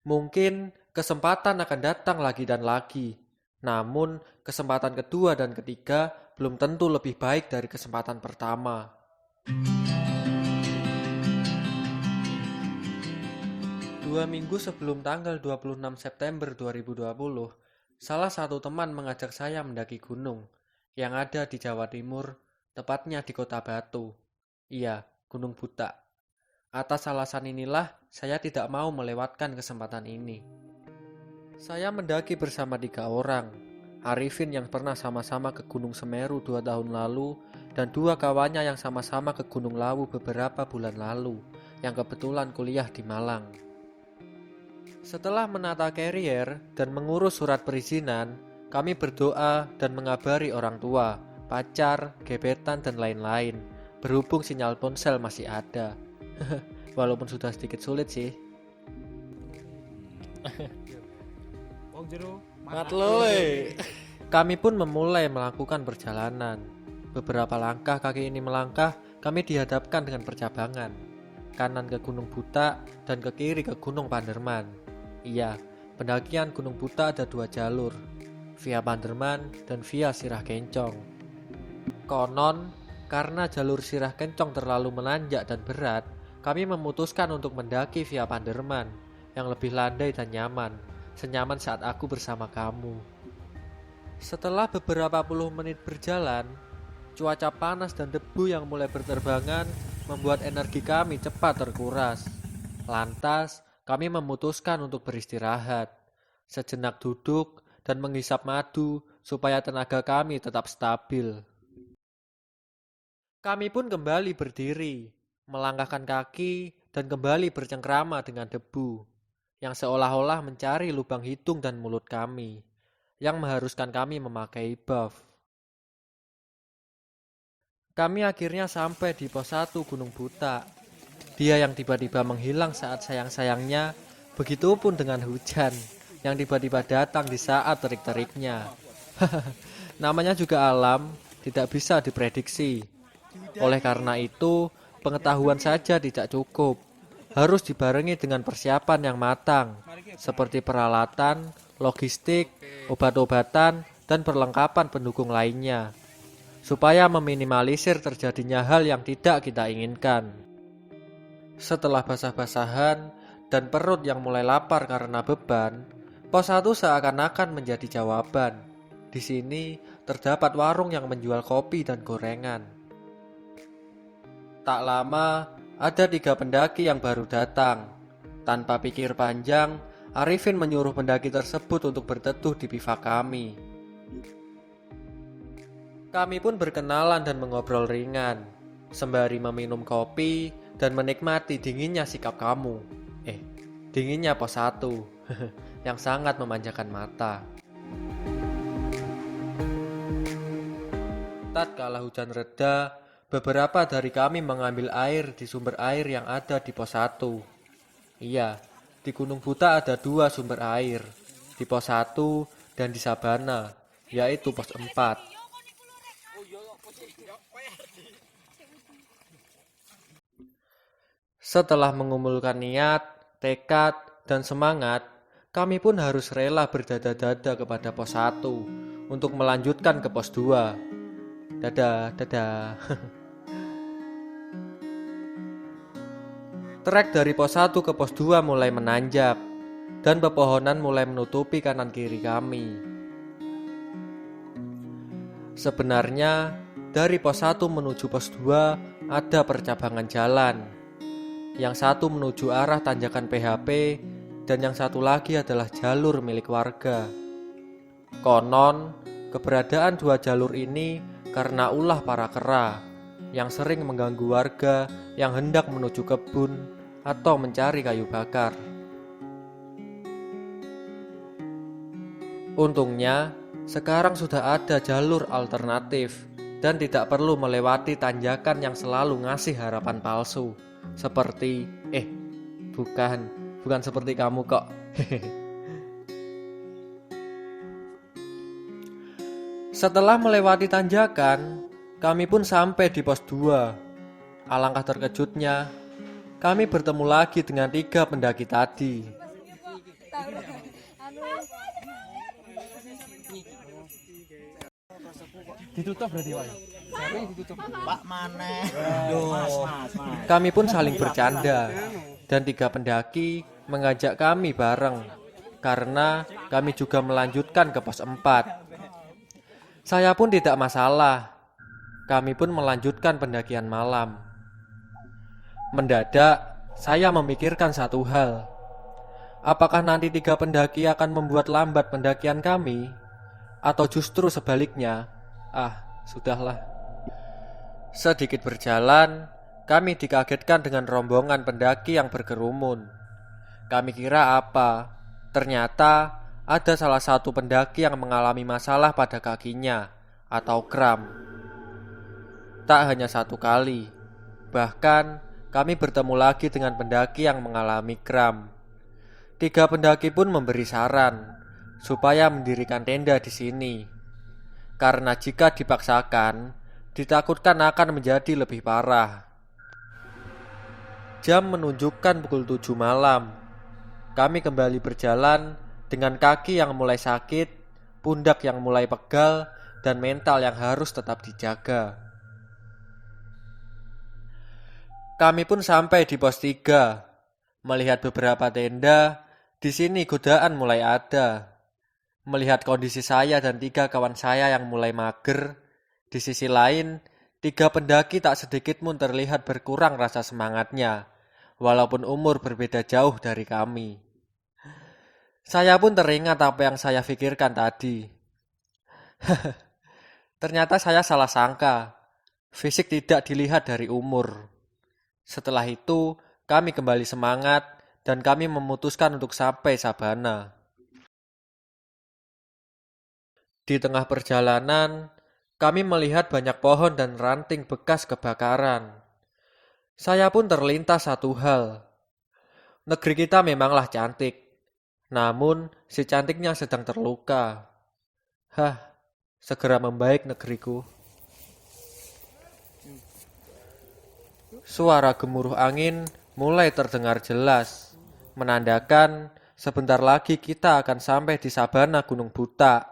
Mungkin kesempatan akan datang lagi dan lagi. Namun, kesempatan kedua dan ketiga belum tentu lebih baik dari kesempatan pertama. 2 minggu sebelum tanggal 26 September 2020, salah satu teman mengajak saya mendaki gunung yang ada di Jawa Timur, tepatnya di Kota Batu. Iya, Gunung Butak. Atas alasan inilah saya tidak mau melewatkan kesempatan ini. Saya mendaki bersama 3 orang. Arifin yang pernah sama-sama ke Gunung Semeru 2 tahun lalu dan 2 kawannya yang sama-sama ke Gunung Lawu beberapa bulan lalu yang kebetulan kuliah di Malang. Setelah menata karier dan mengurus surat perizinan, kami berdoa dan mengabari orang tua, pacar, gebetan, dan lain-lain. Berhubung sinyal ponsel masih ada. Walaupun sudah sedikit sulit sih. Kami pun memulai melakukan perjalanan. Beberapa langkah kaki ini melangkah, kami dihadapkan dengan percabangan. Kanan ke Gunung Butak dan ke kiri ke Gunung Panderman. Iya, pendakian Gunung Butak ada 2 jalur, via Panderman dan via Sirah Kencong. Konon, karena jalur Sirah Kencong terlalu menanjak dan berat, kami memutuskan untuk mendaki via Panderman yang lebih landai dan nyaman, senyaman saat aku bersama kamu. Setelah beberapa puluh menit berjalan, cuaca panas dan debu yang mulai berterbangan membuat energi kami cepat terkuras. Lantas, kami memutuskan untuk beristirahat, sejenak duduk dan menghisap madu supaya tenaga kami tetap stabil. Kami pun kembali berdiri, melangkahkan kaki dan kembali bercengkrama dengan debu yang seolah-olah mencari lubang hidung dan mulut kami, yang mengharuskan kami memakai buff. Kami akhirnya sampai di pos 1 Gunung Butak. Dia yang tiba-tiba menghilang saat sayang-sayangnya, begitupun dengan hujan yang tiba-tiba datang di saat terik-teriknya. Namanya juga alam, tidak bisa diprediksi. Oleh karena itu, pengetahuan saja tidak cukup. Harus dibarengi dengan persiapan yang matang, seperti peralatan, logistik, obat-obatan, dan perlengkapan pendukung lainnya, supaya meminimalisir terjadinya hal yang tidak kita inginkan. Setelah basah-basahan dan perut yang mulai lapar karena beban, pos 1 seakan-akan menjadi jawaban. Di sini terdapat warung yang menjual kopi dan gorengan. Tak lama, ada 3 pendaki yang baru datang. Tanpa pikir panjang, Arifin menyuruh pendaki tersebut untuk berteduh di bivak kami. Kami pun berkenalan dan mengobrol ringan, sembari meminum kopi dan menikmati dinginnya sikap kamu. Dinginnya pos 1 yang sangat memanjakan mata. Tatkala hujan reda, beberapa dari kami mengambil air di sumber air yang ada di pos 1. Iya, di Gunung Butak ada 2 sumber air, di pos 1 dan di Sabana, yaitu pos 4. Setelah mengumpulkan niat, tekad, dan semangat, kami pun harus rela berdada-dada kepada pos 1 untuk melanjutkan ke pos 2. Dadah. Trek dari pos 1 ke pos 2 mulai menanjak, dan pepohonan mulai menutupi kanan kiri kami. Sebenarnya, dari pos 1 menuju pos 2 ada percabangan jalan. Yang satu menuju arah tanjakan PHP dan yang satu lagi adalah jalur milik warga. Konon, keberadaan 2 jalur ini karena ulah para kera yang sering mengganggu warga yang hendak menuju kebun atau mencari kayu bakar. Untungnya, sekarang sudah ada jalur alternatif dan tidak perlu melewati tanjakan yang selalu ngasih harapan palsu. Seperti, bukan seperti kamu kok. Setelah melewati tanjakan, kami pun sampai di pos 2. Alangkah terkejutnya, kami bertemu lagi dengan 3 pendaki tadi. Ditutup berarti Pak. Ditutup. Pak maneh. Kami pun saling bercanda dan 3 pendaki mengajak kami bareng karena kami juga melanjutkan ke pos 4. Saya pun tidak masalah. Kami pun melanjutkan pendakian malam. Mendadak saya memikirkan satu hal. Apakah nanti 3 pendaki akan membuat lambat pendakian kami? Atau justru sebaliknya? Sudahlah. Sedikit berjalan, kami dikagetkan dengan rombongan pendaki yang berkerumun. Kami kira apa? Ternyata ada salah satu pendaki yang mengalami masalah pada kakinya atau kram. Tak hanya 1 kali, bahkan kami bertemu lagi dengan pendaki yang mengalami kram. 3 pendaki pun memberi saran supaya mendirikan tenda di sini. Karena jika dipaksakan, ditakutkan akan menjadi lebih parah. Jam menunjukkan pukul 7 malam. Kami kembali berjalan dengan kaki yang mulai sakit, pundak yang mulai pegal, dan mental yang harus tetap dijaga. Kami pun sampai di pos 3. Melihat beberapa tenda, di sini godaan mulai ada. Melihat kondisi saya dan 3 kawan saya yang mulai mager, di sisi lain, 3 pendaki tak sedikit pun terlihat berkurang rasa semangatnya, walaupun umur berbeda jauh dari kami. Saya pun teringat apa yang saya pikirkan tadi. Ternyata saya salah sangka. Fisik tidak dilihat dari umur. Setelah itu, kami kembali semangat dan kami memutuskan untuk sampai Sabana. Di tengah perjalanan, kami melihat banyak pohon dan ranting bekas kebakaran. Saya pun terlintas satu hal. Negeri kita memanglah cantik, namun si cantiknya sedang terluka. Segera membaik negeriku. Suara gemuruh angin mulai terdengar jelas, menandakan sebentar lagi kita akan sampai di Sabana Gunung Buta.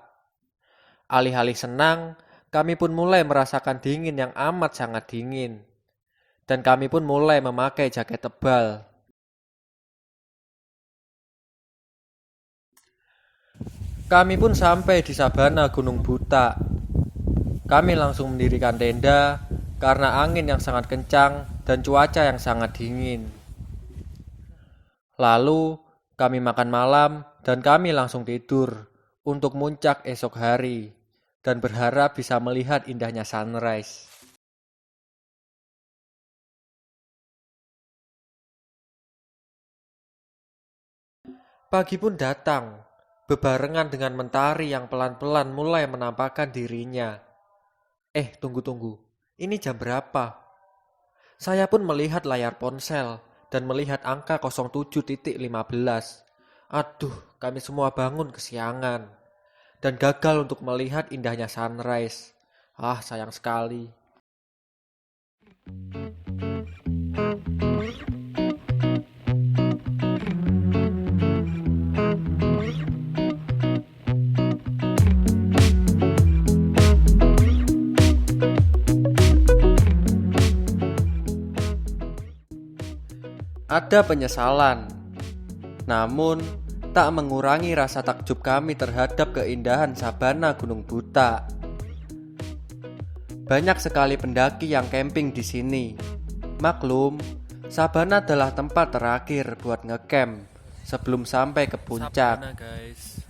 Alih-alih senang, kami pun mulai merasakan dingin yang amat sangat dingin. Dan kami pun mulai memakai jaket tebal. Kami pun sampai di Sabana Gunung Buta. Kami langsung mendirikan tenda karena angin yang sangat kencang dan cuaca yang sangat dingin. Lalu kami makan malam dan kami langsung tidur untuk muncak esok hari dan berharap bisa melihat indahnya sunrise. Pagi pun datang, bebarengan dengan mentari yang pelan-pelan mulai menampakkan dirinya. Tunggu. Ini jam berapa? Saya pun melihat layar ponsel dan melihat angka 07.15. Aduh, kami semua bangun kesiangan dan gagal untuk melihat indahnya sunrise. Sayang sekali. Ada penyesalan, namun tak mengurangi rasa takjub kami terhadap keindahan Sabana Gunung Buta. Banyak sekali pendaki yang camping di sini. Maklum, Sabana adalah tempat terakhir buat ngecamp sebelum sampai ke puncak. Sabana, guys.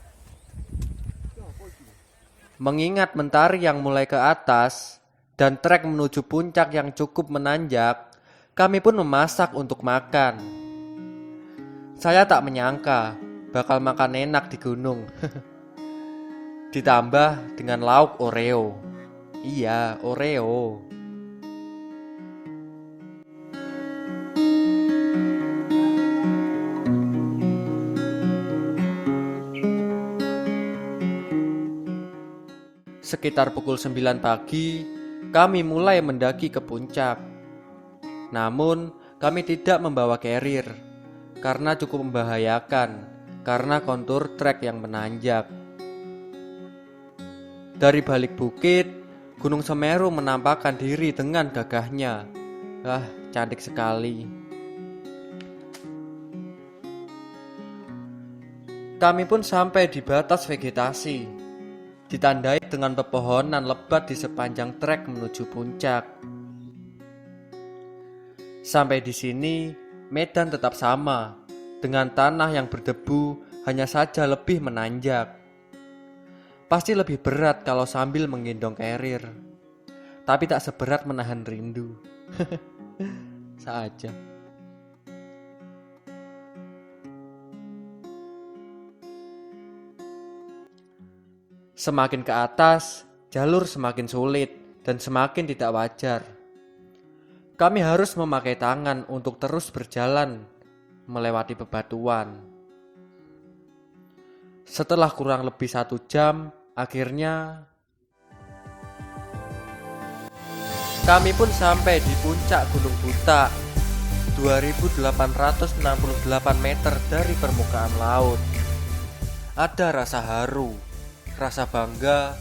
Mengingat mentari yang mulai ke atas dan trek menuju puncak yang cukup menanjak, kami pun memasak untuk makan. Saya tak menyangka bakal makan enak di gunung. Ditambah dengan lauk Oreo. Iya, Oreo. Sekitar pukul 9 pagi, kami mulai mendaki ke puncak. Namun, kami tidak membawa carrier karena cukup membahayakan karena kontur trek yang menanjak. Dari balik bukit, Gunung Semeru menampakkan diri dengan gagahnya. Cantik sekali. Kami pun sampai di batas vegetasi, ditandai dengan pepohonan lebat di sepanjang trek menuju puncak. Sampai di sini, medan tetap sama, dengan tanah yang berdebu, hanya saja lebih menanjak. Pasti lebih berat kalau sambil menggendong carrier, tapi tak seberat menahan rindu. Saja. Semakin ke atas, jalur semakin sulit dan semakin tidak wajar. Kami harus memakai tangan untuk terus berjalan melewati bebatuan. Setelah kurang lebih 1 jam, akhirnya kami pun sampai di puncak Gunung Buta, 2868 meter dari permukaan laut. Ada rasa haru, rasa bangga,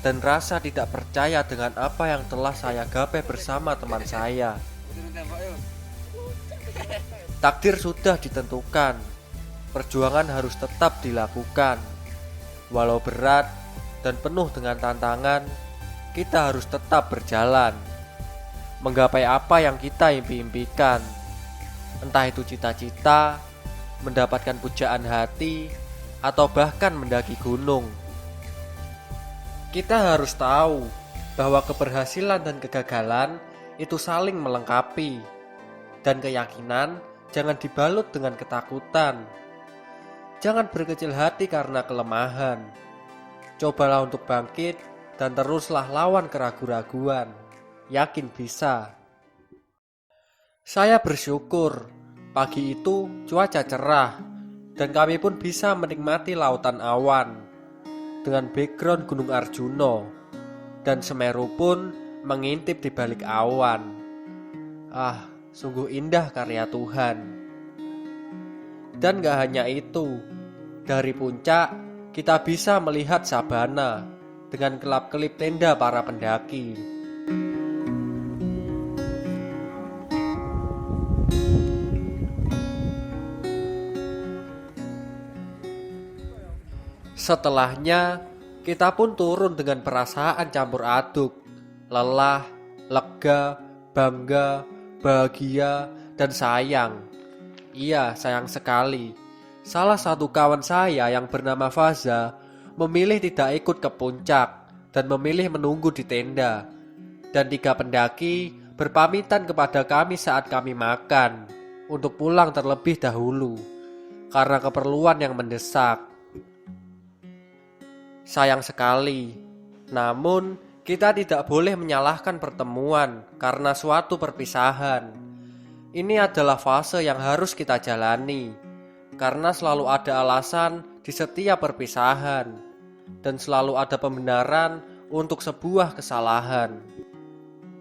dan rasa tidak percaya dengan apa yang telah saya gapai bersama teman saya. Takdir sudah ditentukan, perjuangan harus tetap dilakukan. Walau berat dan penuh dengan tantangan, kita harus tetap berjalan, menggapai apa yang kita impi-impikan. Entah itu cita-cita, mendapatkan pujaan hati, atau bahkan mendaki gunung. Kita harus tahu bahwa keberhasilan dan kegagalan itu saling melengkapi, dan keyakinan jangan dibalut dengan ketakutan. Jangan berkecil hati karena kelemahan. Cobalah untuk bangkit dan teruslah lawan keraguan-raguan. Yakin bisa. Saya bersyukur pagi itu cuaca cerah dan kami pun bisa menikmati lautan awan dengan background Gunung Arjuno, dan Semeru pun mengintip di balik awan. Sungguh indah karya Tuhan. Dan gak hanya itu, dari puncak kita bisa melihat sabana dengan kelap-kelip tenda para pendaki. Setelahnya, kita pun turun dengan perasaan campur aduk, lelah, lega, bangga, bahagia, dan sayang. Iya, sayang sekali. Salah satu kawan saya yang bernama Faza memilih tidak ikut ke puncak dan memilih menunggu di tenda. Dan 3 pendaki berpamitan kepada kami saat kami makan untuk pulang terlebih dahulu karena keperluan yang mendesak. Sayang sekali, namun kita tidak boleh menyalahkan pertemuan karena suatu perpisahan. Ini adalah fase yang harus kita jalani, karena selalu ada alasan di setiap perpisahan, dan selalu ada pembenaran untuk sebuah kesalahan.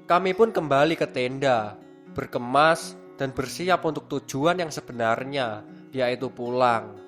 Kami pun kembali ke tenda, berkemas dan bersiap untuk tujuan yang sebenarnya, yaitu pulang.